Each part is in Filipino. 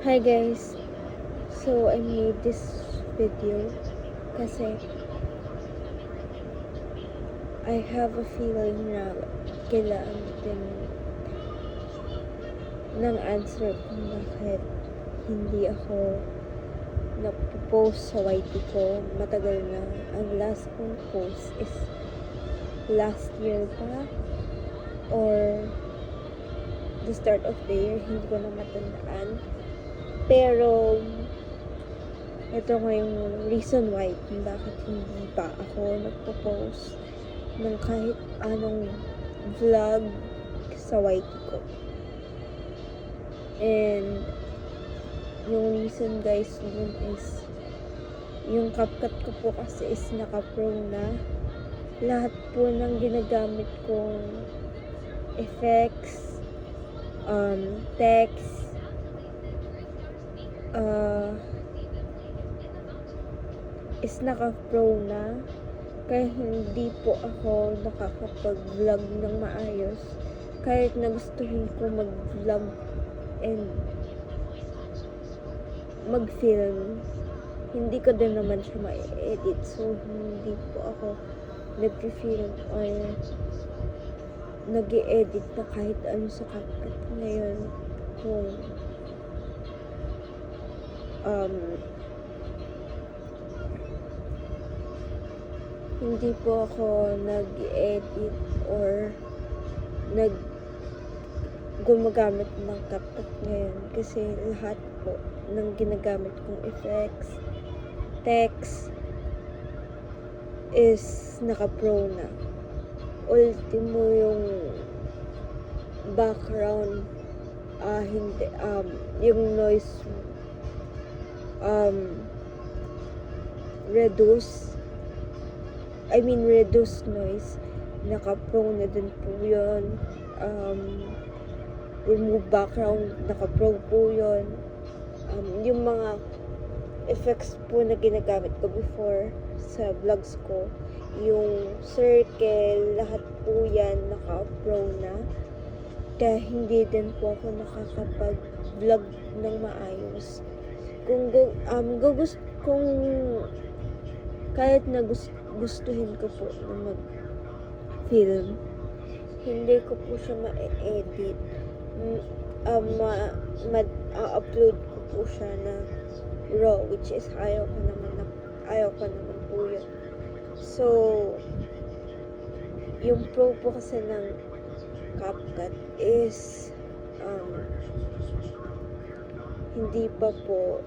Hi guys, so I made this video kasi I have a feeling na kailangan din ng answer kung bakit hindi ako nagpo-post sa YT ko. Matagal na. Ang last kong post is last year pa or the start of the year, hindi ko na matandaan. Pero ito nga yung reason why kung bakit hindi pa ako nagpo-post ng kahit anong vlog sa YT ko. And yung reason guys dun is yung CapCut ko po kasi is naka-pro na. Lahat po ng ginagamit kong effects, text, is naka-pro na. Kaya hindi po ako nakakapag-vlog ng maayos. Kahit nagustuhin ko mag-vlog and mag-film, hindi ko din naman siya ma-edit. So, hindi po ako nag-film or nag-edit na kahit ano sa CapCut. Ngayon, kung hindi po ako nag-edit or gumagamit ng CapCut ngayon kasi lahat po ng ginagamit kong effects, text is naka-pro na. Ultimo yung background, hindi, yung noise, reduce noise, naka-pro na din po yun. Remove background, naka-pro po yun. Yung mga effects po na ginagamit ko before sa vlogs ko, yung circle, lahat po yan naka-pro na. Kaya hindi din po ako nakakapag-vlog ng maayos. Kung kahit na gustuhin ko po na mag-film, hindi ko po siya ma-edit. Ma-upload ko po siya na raw, which is ayaw ko naman po yun. So, yung pro po kasi ng CapCut is hindi pa ako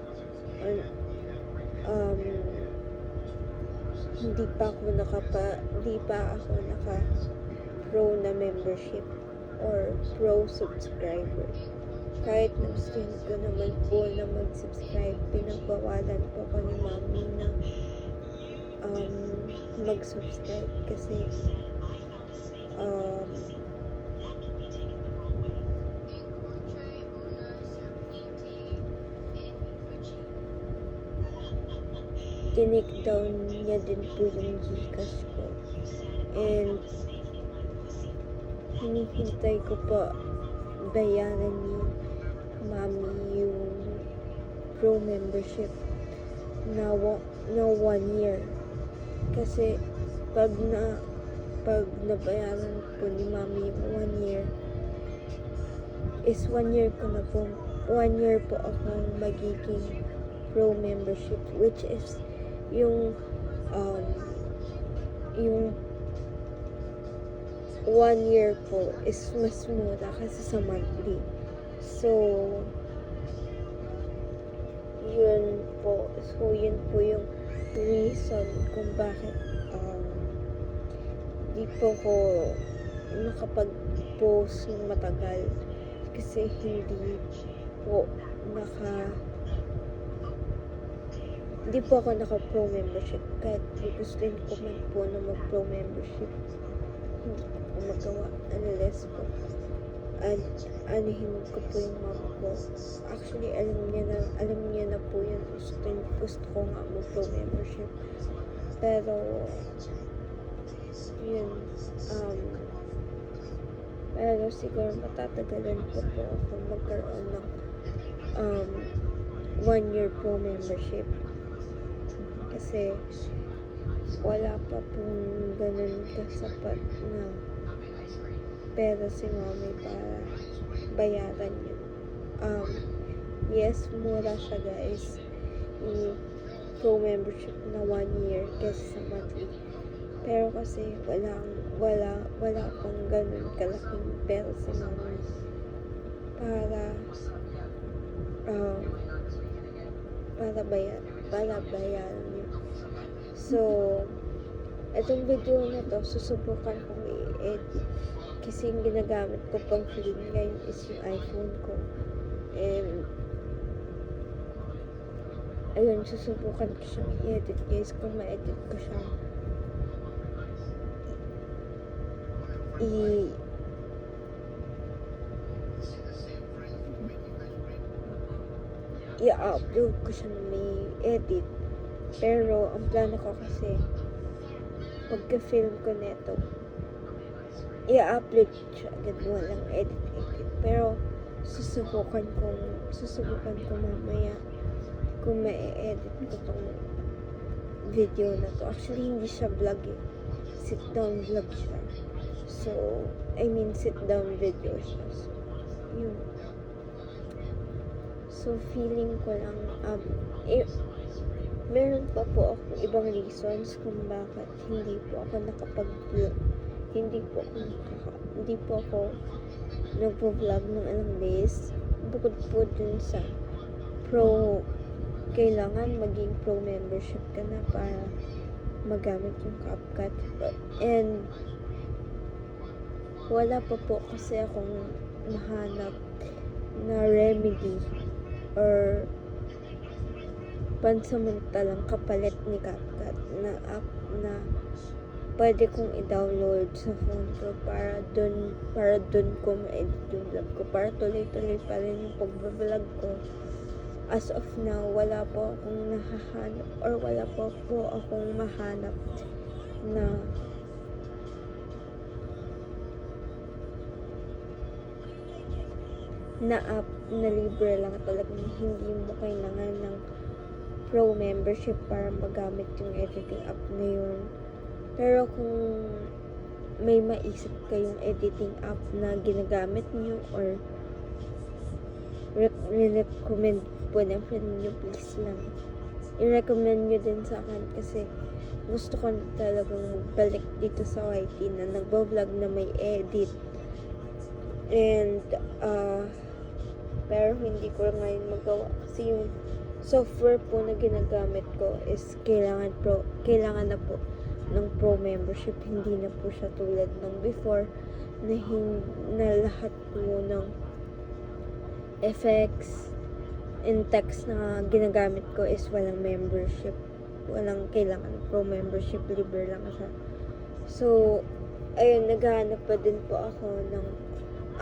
naka-pro na membership or pro subscriber. Kahit nagustuhin ko naman po na mag-subscribe, pinagbawalan po ako ni mami na mag-subscribe kasi tinake down niya din po yung Gcash ko. And hinihintay ko pa bayaran ni mami yung pro membership na 1 year. Kasi pag nabayaran po ni mami yung 1 year, is 1 year ko na po. 1 year po akong magiging pro membership, which is yung 1 year po is mas mura kasi sa monthly. So, yun po. So, yun po yung reason kung bakit di po ko nakapag-post ng matagal. Kasi hindi po ako naka-pro membership. Kahit gustuin ko man po na mag-pro membership, hindi ko magawa unless po anuhin ko po yung mama ko. Actually, alam niya na po yun. Gusto ko nga mag-pro membership. Pero yun, pero siguro matatagalan po ako magkaroon ng 1 year pro membership. Kasi wala pa pong ganun kasapat na pera si mommy para bayaran yun. Yes, mura siya guys. Pro membership na 1 year kasi sa monthly. Pero kasi wala pang ganun kalaking pera si mommy para bayaran yun. So, itong video na to, susubukan kong i-edit. Kasi yung ginagamit ko pang film ngayon is yung iPhone ko. And, ayun, susubukan ko siyang i-edit guys. Kung ma-edit ko siya, i-upload ko siya na may edit. Pero, ang plano ko kasi, pagka-film ko neto, i-upload siya agad, walang edit. Pero, susubukan ko mamaya kung ma-edit ko tong video na to. Actually, hindi siya vlog eh. Sit down vlog siya. So, sit down video siya. So, yun. So, feeling ko lang, meron pa po akong ibang reasons kung bakit hindi po ako nakapag-vlog. Hindi po ako nagpo-vlog ng ilang days. Bukod po dun sa kailangan maging pro membership ka na para magamit yung CapCut. And, wala pa po kasi akong mahanap na remedy or pansamantalang kapalit ni CapCut na app na pwede kong i-download sa phone ko para dun ko ma-edit yung vlog ko, para tuloy-tuloy pa rin yung pag-vlog ko. As of now, wala po akong nahahanap or wala po akong mahanap na app na libre lang, talagang hindi mo kailangan ng pro membership para magamit yung editing app na yun. Pero kung may maisip kayong editing app na ginagamit nyo or recommend po ng friend nyo, please lang i-recommend nyo din sa akin kasi gusto ko na talagang balik dito sa YT na nagbo-vlog na may edit. And pero hindi ko ngayon magawa kasi yung software po na ginagamit ko is kailangan na po ng pro membership. Hindi na po siya tulad ng before na lahat po ng effects and text na ginagamit ko is walang membership, walang kailangan pro membership, libre lang siya. So ayun, naghahanap pa din po ako ng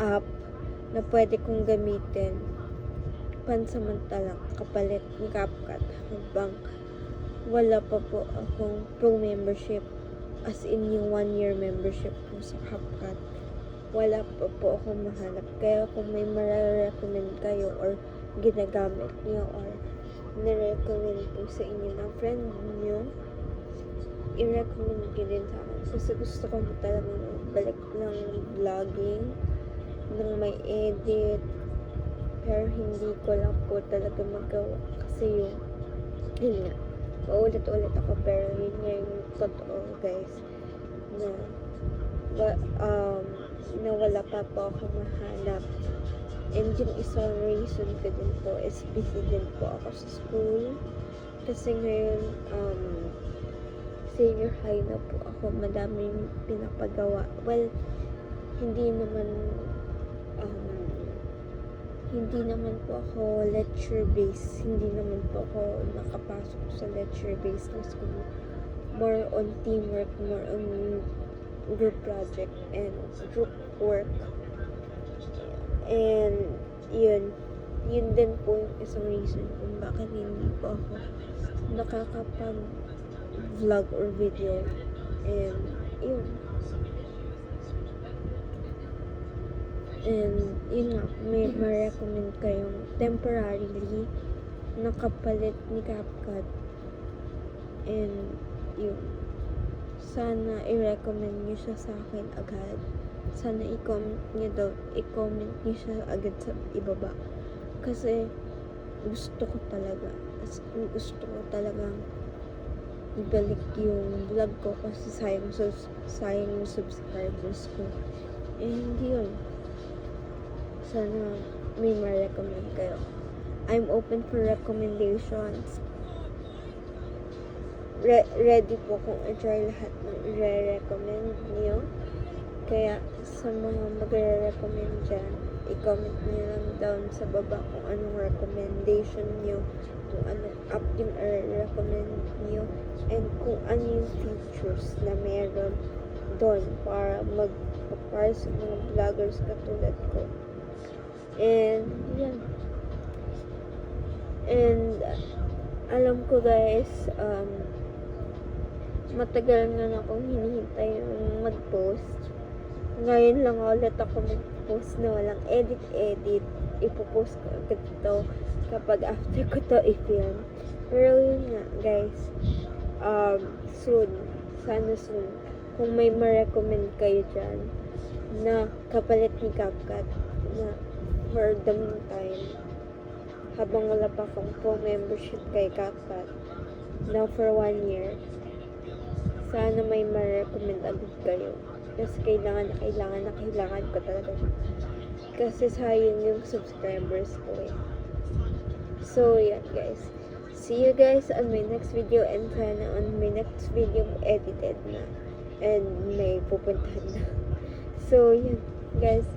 app na pwede kong gamitin pansamantalang kapalit ni CapCut habang wala pa po akong pro membership, as in yung 1 year membership po sa CapCut. Wala pa po akong mahanap. Kaya kung may mara-recommend kayo or ginagamit niyo or na-recommend po sa inyo ng friend niyo, i-recommend nyo din sa akin kasi gusto ko na talagang balik ng vlogging ng may edit, pero hindi ko lang po talaga magawa kasi yun nga, paulit-ulit ako, pero yun nga yung totoo guys, na wala pa po ako mahanap. And yung isang reason ko din po is busy din po ako sa school kasi ngayon senior high na po ako, madaming pinapagawa. Well, hindi naman po ako lecture based, hindi naman po ako nakapasok sa lecture based na school. More on teamwork, more on group project and group work. And yun din po yung isang reason kung bakit hindi po ako nakakapag vlog or video. And yun nga, may ma-recommend kayong temporarily nakapalit ni CapCut. And yun, sana i-recommend nyo siya sa akin agad. Sana i-comment nyo siya agad sa ibaba. Kasi gusto ko talaga. Gusto ko talagang ibalik yung vlog ko kasi sayang yung subscribers ko. And yun, sana may ma-recommend kayo. I'm open for recommendations. Ready po kung i-try lahat ng i-recommend niyo. Kaya sa mga magre-recommend dyan, i-comment niyo lang down sa baba kung anong recommendation niyo, kung anong app yung i-recommend niyo, and kung ano yung features na meron doon para sa mga vloggers katulad ko. And yan. And alam ko guys, matagal na akong hinihintay yung mag-post. Ngayon lang ulit ako mag-post na walang edit. Ipopost ko agad ito kapag after ko to i-film. Pero yun nga guys, soon, sana soon, kung may ma-recommend kayo dyan na kapalit ni CapCut na for the meantime, habang wala pa akong full membership kay CapCut, now for 1 year, sana may ma-recommend agad kayo. Kasi kailangan ko talaga siya. Kasi sayang yung subscribers ko eh. So, yan guys. See you guys on my next video, and sana on my next video edited na. And may pupuntahan na. So, yan guys.